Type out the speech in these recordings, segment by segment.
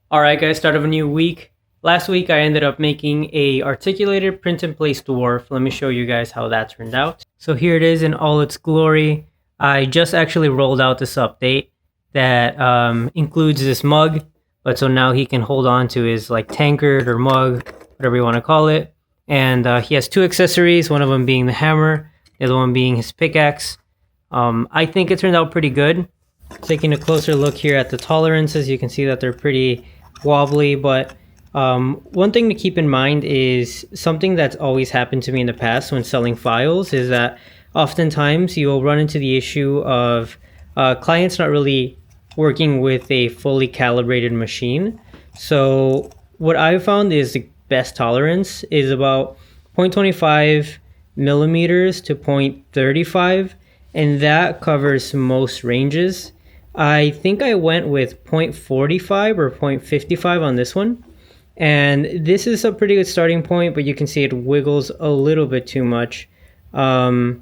Alright guys, start of a new week. Last week I ended up making a articulated print and place dwarf. Let me show you guys how that turned out. So here it is in all its glory. I just actually rolled out this update that includes this mug, but so now he can hold on to his like tankard or mug, whatever you want to call it. And he has two accessories, one of them being the hammer, the other one being his pickaxe. I think it turned out pretty good. Taking a closer look here at the tolerances, you can see that they're pretty wobbly, but one thing to keep in mind is something that's always happened to me in the past when selling files is that oftentimes you'll run into the issue of clients not really working with a fully calibrated machine. So what I found is the best tolerance is about 0.25 millimeters to 0.35, and that covers most ranges. I think I went with 0.45 or 0.55 on this one. And this is a pretty good starting point, but you can see it wiggles a little bit too much. I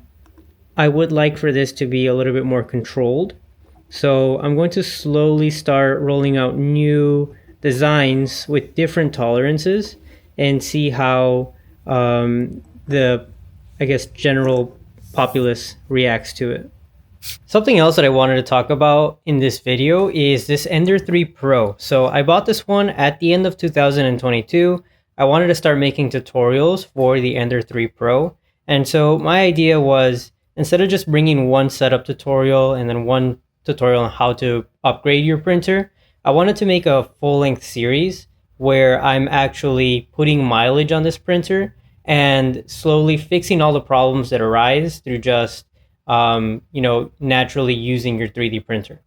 would like for this to be a little bit more controlled. So I'm going to slowly start rolling out new designs with different tolerances and see how the, I guess, general populace reacts to it. Something else that I wanted to talk about in this video is this Ender 3 Pro. So I bought this one at the end of 2022. I wanted to start making tutorials for the Ender 3 Pro. And so my idea was, instead of just bringing one setup tutorial and then one tutorial on how to upgrade your printer, I wanted to make a full-length series where I'm actually putting mileage on this printer and slowly fixing all the problems that arise through just naturally using your 3D printer.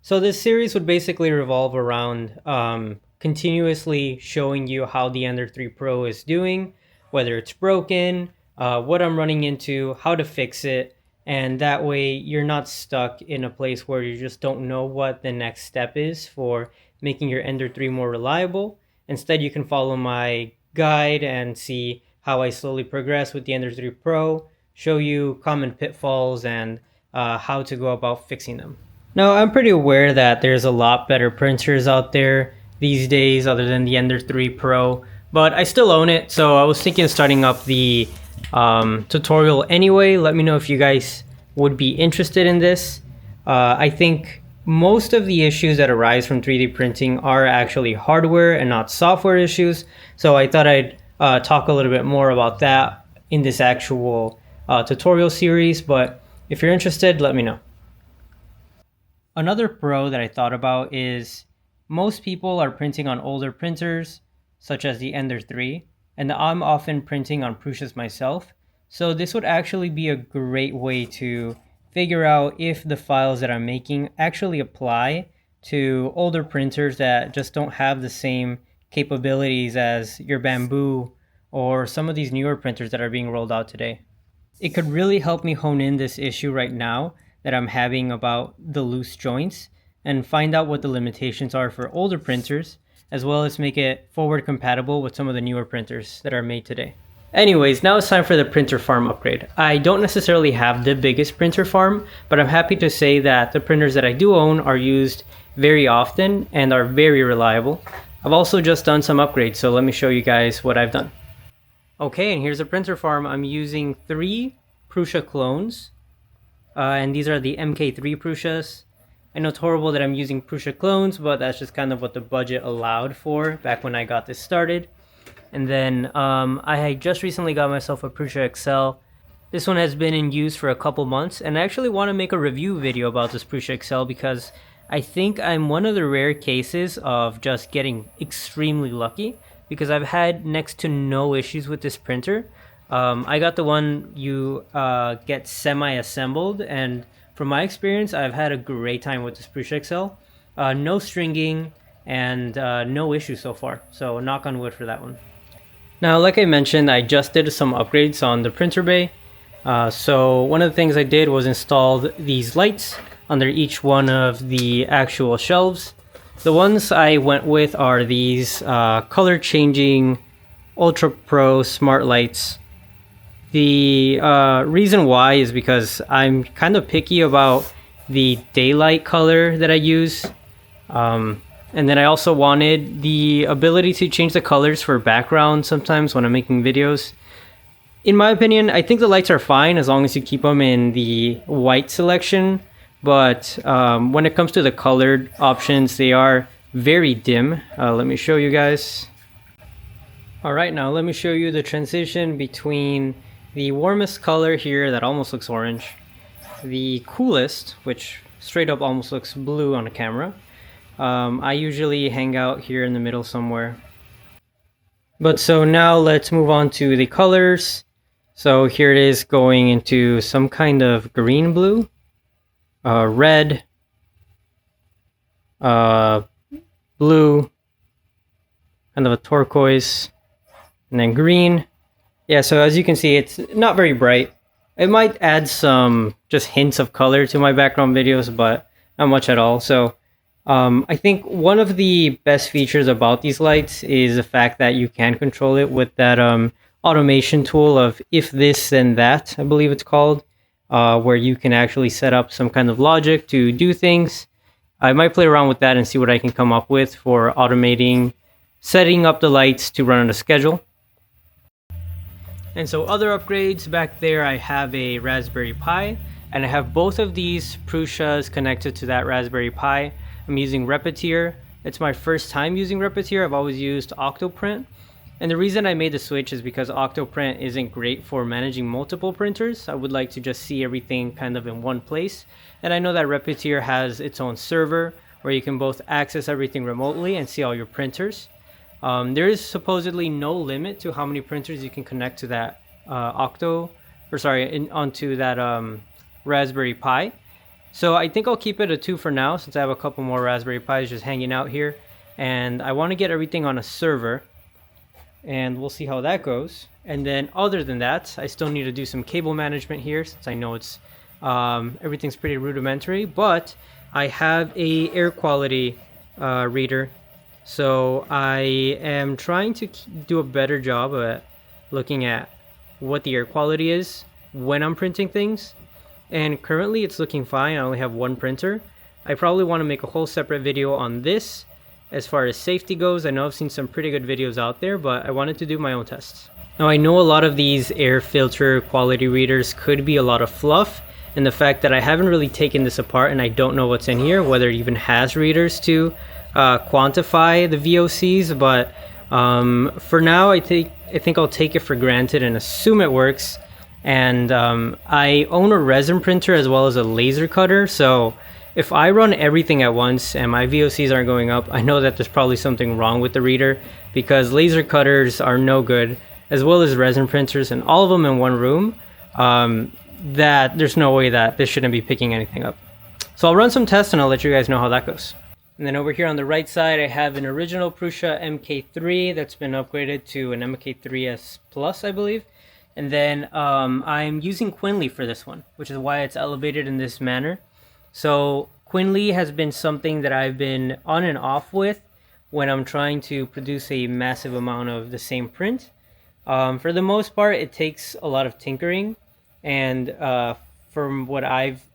So this series would basically revolve around continuously showing you how the Ender 3 Pro is doing, whether it's broken, what I'm running into, how to fix it, and that way you're not stuck in a place where you just don't know what the next step is for making your Ender 3 more reliable. Instead, you can follow my guide and see how I slowly progress with the Ender 3 Pro, show you common pitfalls and how to go about fixing them. Now, I'm pretty aware that there's a lot better printers out there these days other than the Ender 3 Pro, but I still own it, so I was thinking of starting up the tutorial anyway. Let me know if you guys would be interested in this. I think most of the issues that arise from 3D printing are actually hardware and not software issues, so I thought I'd talk a little bit more about that in this actual tutorial series, but if you're interested, let me know. Another pro that I thought about is most people are printing on older printers, such as the Ender 3, and I'm often printing on Prusa's myself, so this would actually be a great way to figure out if the files that I'm making actually apply to older printers that just don't have the same capabilities as your Bamboo or some of these newer printers that are being rolled out today. It could really help me hone in this issue right now that I'm having about the loose joints and find out what the limitations are for older printers, as well as make it forward compatible with some of the newer printers that are made today. Anyways, now it's time for the printer farm upgrade. I don't necessarily have the biggest printer farm, but I'm happy to say that the printers that I do own are used very often and are very reliable. I've also just done some upgrades, so let me show you guys what I've done. Okay, and here's a printer farm. I'm using 3 Prusa clones, and these are the MK3 Prusas. I know it's horrible that I'm using Prusa clones, but that's just kind of what the budget allowed for back when I got this started. And then I had just recently got myself a Prusa XL. This one has been in use for a couple months, and I actually want to make a review video about this Prusa XL because I think I'm one of the rare cases of just getting extremely lucky, because I've had next to no issues with this printer. I got the one you get semi-assembled, and from my experience, I've had a great time with this Prusa XL. No stringing and no issues so far, so knock on wood for that one. Now, like I mentioned, I just did some upgrades on the printer bay. So one of the things I did was install these lights under each one of the actual shelves. The ones I went with are these color changing Ultra Pro smart lights. The reason why is because I'm kind of picky about the daylight color that I use. And then I also wanted the ability to change the colors for background sometimes when I'm making videos. In my opinion, I think the lights are fine as long as you keep them in the white selection. But when it comes to the colored options, they are very dim. Let me show you guys. All right, now let me show you the transition between the warmest color here that almost looks orange, the coolest, which straight up almost looks blue on the camera. I usually hang out here in the middle somewhere. But so now let's move on to the colors. So here it is going into some kind of green blue, red, blue, kind of a turquoise, and then green. Yeah, so as you can see, it's not very bright. It might add some just hints of color to my background videos, but not much at all. So I think one of the best features about these lights is the fact that you can control it with that automation tool of if this then that, I believe it's called, where you can actually set up some kind of logic to do things. I might play around with that and see what I can come up with for automating, setting up the lights to run on a schedule. And so other upgrades, back there I have a Raspberry Pi, and I have both of these Prushas connected to that Raspberry Pi. I'm using Repetier. It's my first time using Repetier. I've always used Octoprint. And the reason I made the switch is because Octoprint isn't great for managing multiple printers. I would like to just see everything kind of in one place. And I know that Repetier has its own server where you can both access everything remotely and see all your printers. There is supposedly no limit to how many printers you can connect to that onto that Raspberry Pi. So I think I'll keep it a 2 for now, since I have a couple more Raspberry Pis just hanging out here. And I want to get everything on a server, and we'll see how that goes. And then other than that, I still need to do some cable management here, since I know it's everything's pretty rudimentary, but I have a air quality reader. So I am trying to do a better job at looking at what the air quality is when I'm printing things. And currently it's looking fine. I only have one printer. I probably want to make a whole separate video on this as far as safety goes. I know I've seen some pretty good videos out there, but I wanted to do my own tests. Now I know a lot of these air filter quality readers could be a lot of fluff, and the fact that I haven't really taken this apart and I don't know what's in here, whether it even has readers to quantify the VOCs, but for now I think I'll take it for granted and assume it works. And I own a resin printer as well as a laser cutter, so if I run everything at once and my VOCs aren't going up, I know that there's probably something wrong with the reader, because laser cutters are no good, as well as resin printers, and all of them in one room, that there's no way that this shouldn't be picking anything up. So I'll run some tests and I'll let you guys know how that goes. And then over here on the right side, I have an original Prusa MK3 that's been upgraded to an MK3S Plus, I believe. And then I'm using Quinley for this one, which is why it's elevated in this manner. So Quinley has been something that I've been on and off with when I'm trying to produce a massive amount of the same print. For the most part, it takes a lot of tinkering. And from what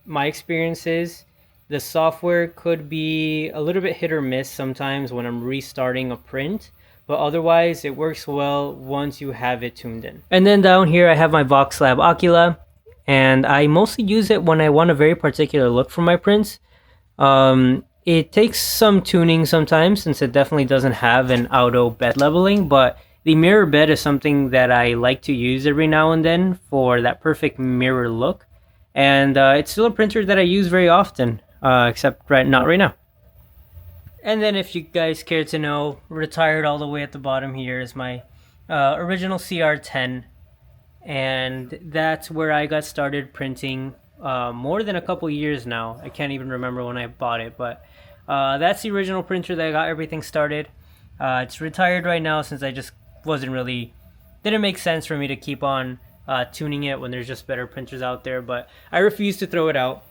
my experience is, the software could be a little bit hit or miss sometimes when I'm restarting a print. But otherwise, it works well once you have it tuned in. And then down here, I have my VoxLab Ocula, and I mostly use it when I want a very particular look for my prints. It takes some tuning sometimes, since it definitely doesn't have an auto bed leveling, but the mirror bed is something that I like to use every now and then for that perfect mirror look. And it's still a printer that I use very often, except not right now. And then if you guys care to know, retired all the way at the bottom here is my original CR10. And that's where I got started printing more than a couple years now. I can't even remember when I bought it, but that's the original printer that got everything started. It's retired right now, since I just didn't make sense for me to keep on tuning it when there's just better printers out there. But I refuse to throw it out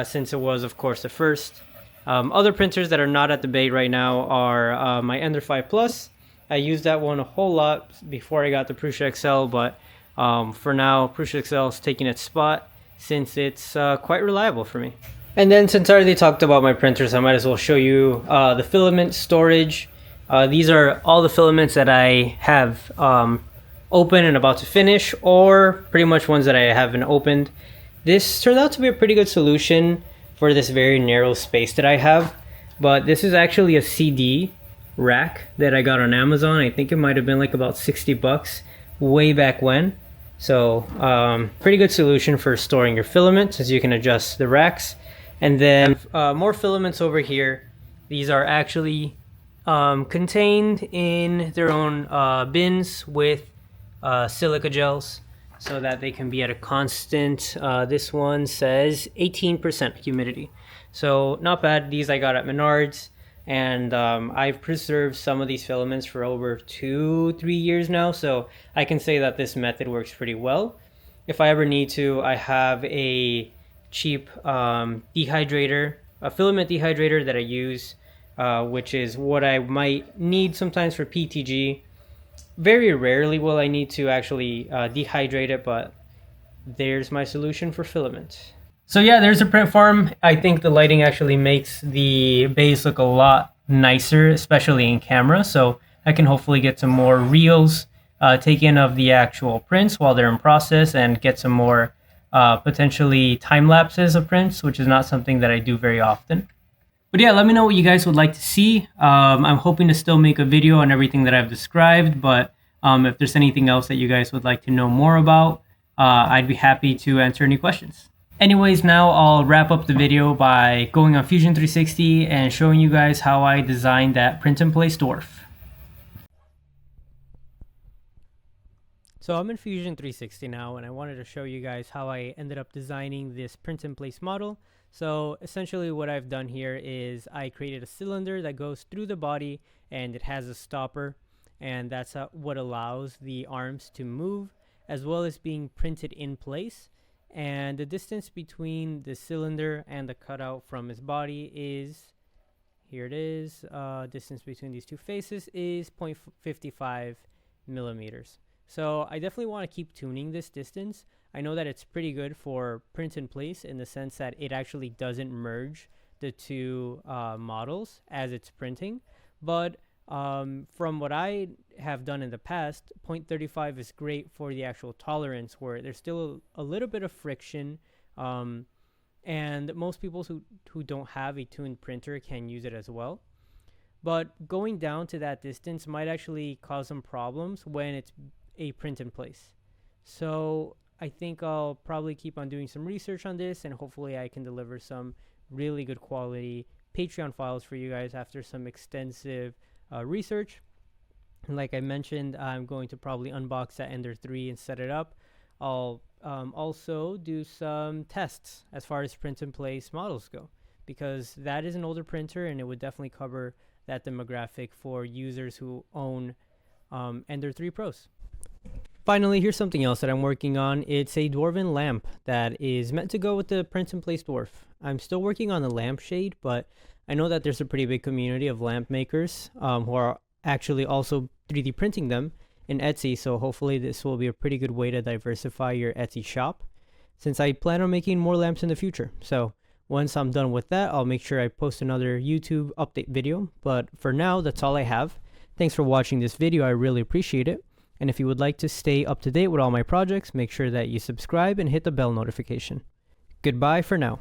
since it was, of course, the first. Other printers that are not at the bay right now are my Ender 5 Plus. I used that one a whole lot before I got the Prusa XL, but for now, Prusa XL is taking its spot since it's quite reliable for me. And then since I already talked about my printers, I might as well show you the filament storage. These are all the filaments that I have open and about to finish, or pretty much ones that I haven't opened. This turned out to be a pretty good solution for this very narrow space that I have. But this is actually a CD rack that I got on Amazon. I think it might have been like about 60 bucks way back when. So pretty good solution for storing your filaments, as you can adjust the racks. And then more filaments over here. These are actually contained in their own bins with silica gels, so that they can be at a constant, this one says 18% humidity. So not bad. These I got at Menards, and I've preserved some of these filaments for over 2-3 years now, so I can say that this method works pretty well. If I ever need to, I have a cheap dehydrator, a filament dehydrator that I use, which is what I might need sometimes for PTG. Very rarely will I need to actually dehydrate it, but there's my solution for filament. So yeah, there's a print farm. I think the lighting actually makes the base look a lot nicer, especially in camera. So I can hopefully get some more reels taken of the actual prints while they're in process, and get some more potentially time lapses of prints, which is not something that I do very often. But yeah, let me know what you guys would like to see. I'm hoping to still make a video on everything that I've described, but if there's anything else that you guys would like to know more about, I'd be happy to answer any questions. Anyways, now I'll wrap up the video by going on Fusion 360 and showing you guys how I designed that print and place dwarf. So I'm in Fusion 360 now, and I wanted to show you guys how I ended up designing this print and place model. So essentially what I've done here is I created a cylinder that goes through the body, and it has a stopper, and that's what allows the arms to move, as well as being printed in place. And the distance between the cylinder and the cutout from his body is, here it is, distance between these two faces is 0.55 millimeters. So I definitely want to keep tuning this distance. I know that it's pretty good for print in place, in the sense that it actually doesn't merge the two models as it's printing. But from what I have done in the past, 0.35 is great for the actual tolerance, where there's still a little bit of friction. And most people who don't have a tuned printer can use it as well. But going down to that distance might actually cause some problems when it's a print in place. So I think I'll probably keep on doing some research on this, and hopefully I can deliver some really good quality Patreon files for you guys after some extensive research. And like I mentioned, I'm going to probably unbox that Ender 3 and set it up. I'll also do some tests as far as print and place models go, because that is an older printer, and it would definitely cover that demographic for users who own Ender 3 Pros. Finally, here's something else that I'm working on. It's a dwarven lamp that is meant to go with the print and place dwarf. I'm still working on the lampshade, but I know that there's a pretty big community of lamp makers who are actually also 3D printing them in Etsy, so hopefully this will be a pretty good way to diversify your Etsy shop, since I plan on making more lamps in the future. So once I'm done with that, I'll make sure I post another YouTube update video. But for now, that's all I have. Thanks for watching this video. I really appreciate it. And if you would like to stay up to date with all my projects, make sure that you subscribe and hit the bell notification. Goodbye for now.